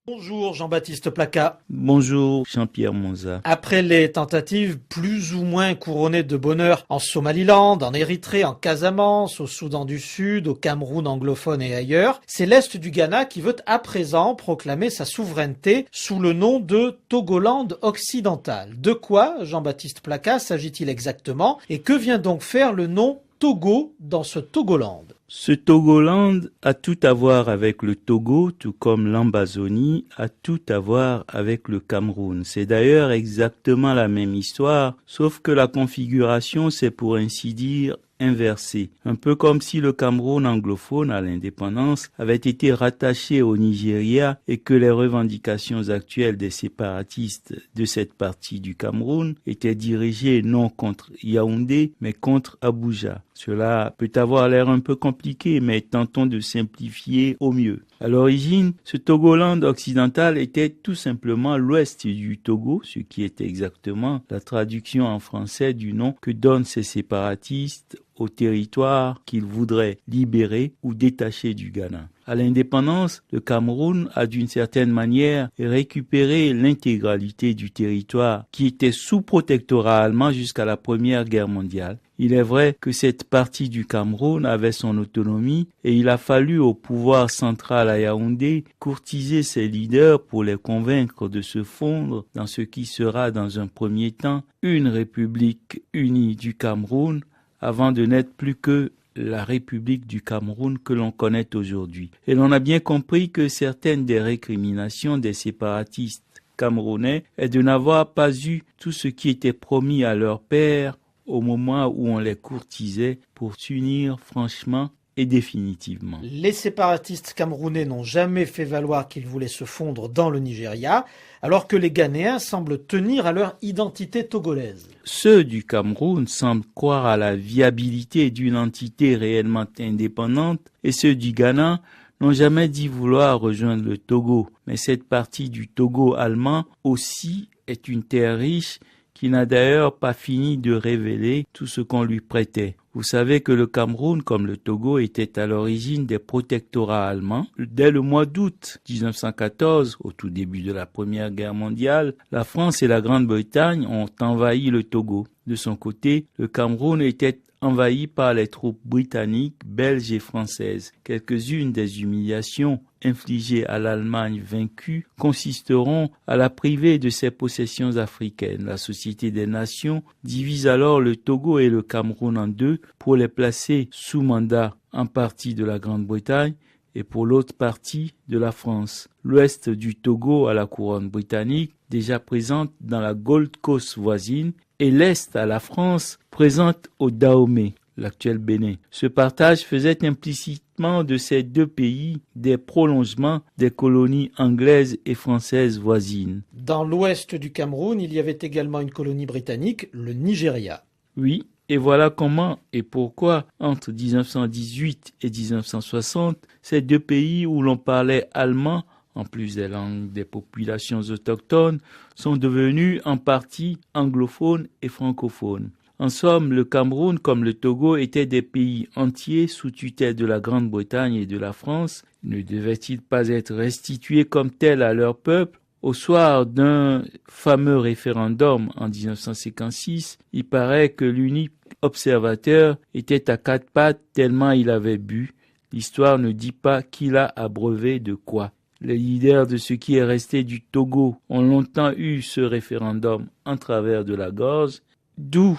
Bonjour Jean-Baptiste Placas. Bonjour Jean-Pierre Monza. Après les tentatives plus ou moins couronnées de bonheur en Somaliland, en Érythrée, en Casamance, au Soudan du Sud, au Cameroun anglophone et ailleurs, c'est l'Est du Ghana qui veut à présent proclamer sa souveraineté sous le nom de Togoland occidental. De quoi, Jean-Baptiste Placas, s'agit-il exactement et que vient donc faire le nom Togo dans ce Togoland? Ce Togoland a tout à voir avec le Togo, tout comme l'Ambazonie a tout à voir avec le Cameroun. C'est d'ailleurs exactement la même histoire, sauf que la configuration, c'est pour ainsi dire inversée. Un peu comme si le Cameroun anglophone à l'indépendance avait été rattaché au Nigeria et que les revendications actuelles des séparatistes de cette partie du Cameroun étaient dirigées non contre Yaoundé, mais contre Abuja. Cela peut avoir l'air un peu compliqué, mais tentons de simplifier au mieux. À l'origine, ce Togoland occidental était tout simplement l'ouest du Togo, ce qui est exactement la traduction en français du nom que donnent ces séparatistes au territoire qu'ils voudraient libérer ou détacher du Ghana. À l'indépendance, le Cameroun a d'une certaine manière récupéré l'intégralité du territoire qui était sous protectorat allemand jusqu'à la Première Guerre mondiale. Il est vrai que cette partie du Cameroun avait son autonomie et il a fallu au pouvoir central à Yaoundé courtiser ses leaders pour les convaincre de se fondre dans ce qui sera dans un premier temps une République unie du Cameroun avant de n'être plus que la République du Cameroun que l'on connaît aujourd'hui. Et l'on a bien compris que certaines des récriminations des séparatistes camerounais est de n'avoir pas eu tout ce qui était promis à leur père au moment où on les courtisait pour s'unir franchement et définitivement. Les séparatistes camerounais n'ont jamais fait valoir qu'ils voulaient se fondre dans le Nigeria, alors que les Ghanéens semblent tenir à leur identité togolaise. Ceux du Cameroun semblent croire à la viabilité d'une entité réellement indépendante et ceux du Ghana n'ont jamais dit vouloir rejoindre le Togo. Mais cette partie du Togo allemand aussi est une terre riche qui n'a d'ailleurs pas fini de révéler tout ce qu'on lui prêtait. Vous savez que le Cameroun, comme le Togo, était à l'origine des protectorats allemands. Dès le mois d'août 1914, au tout début de la Première Guerre mondiale, la France et la Grande-Bretagne ont envahi le Togo. De son côté, le Cameroun était envahi par les troupes britanniques, belges et françaises. Quelques-unes des humiliations infligées à l'Allemagne vaincue consisteront à la priver de ses possessions africaines. La Société des Nations divise alors le Togo et le Cameroun en deux pour les placer sous mandat en partie de la Grande-Bretagne et pour l'autre partie de la France. L'ouest du Togo à la couronne britannique, déjà présente dans la Gold Coast voisine, et l'est à la France, présente au Dahomey, l'actuel Bénin. Ce partage faisait implicitement de ces deux pays des prolongements des colonies anglaises et françaises voisines. Dans l'ouest du Cameroun, il y avait également une colonie britannique, le Nigeria. Oui, et voilà comment et pourquoi, entre 1918 et 1960, ces deux pays où l'on parlait allemand, en plus des langues des populations autochtones, sont devenus en partie anglophones et francophones. En somme, le Cameroun comme le Togo étaient des pays entiers sous tutelle de la Grande-Bretagne et de la France. Ne devaient-ils pas être restitués comme tels à leur peuple? Au soir d'un fameux référendum en 1956, il paraît que l'unique observateur était à quatre pattes tellement il avait bu. L'histoire ne dit pas qui l'a abreuvé de quoi. Les leaders de ce qui est resté du Togo ont longtemps eu ce référendum en travers de la gorge, d'où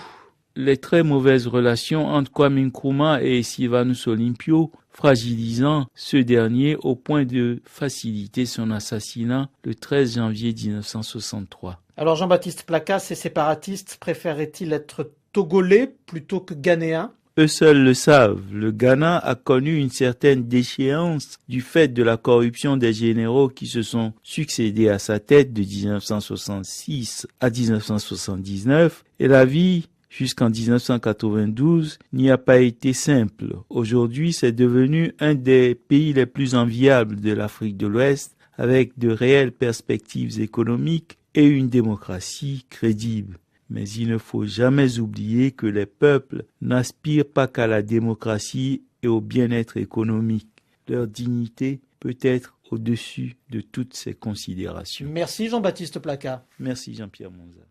les très mauvaises relations entre Kwame Nkrumah et Sylvanus Olympio, fragilisant ce dernier au point de faciliter son assassinat le 13 janvier 1963. Alors Jean-Baptiste Placas, ces séparatistes préféraient-ils être togolais plutôt que ghanéens? Eux seuls le savent, le Ghana a connu une certaine déchéance du fait de la corruption des généraux qui se sont succédés à sa tête de 1966 à 1979 et la vie jusqu'en 1992 n'y a pas été simple. Aujourd'hui, c'est devenu un des pays les plus enviables de l'Afrique de l'Ouest avec de réelles perspectives économiques et une démocratie crédible. Mais il ne faut jamais oublier que les peuples n'aspirent pas qu'à la démocratie et au bien-être économique. Leur dignité peut être au-dessus de toutes ces considérations. Merci Jean-Baptiste Placat. Merci Jean-Pierre Monza.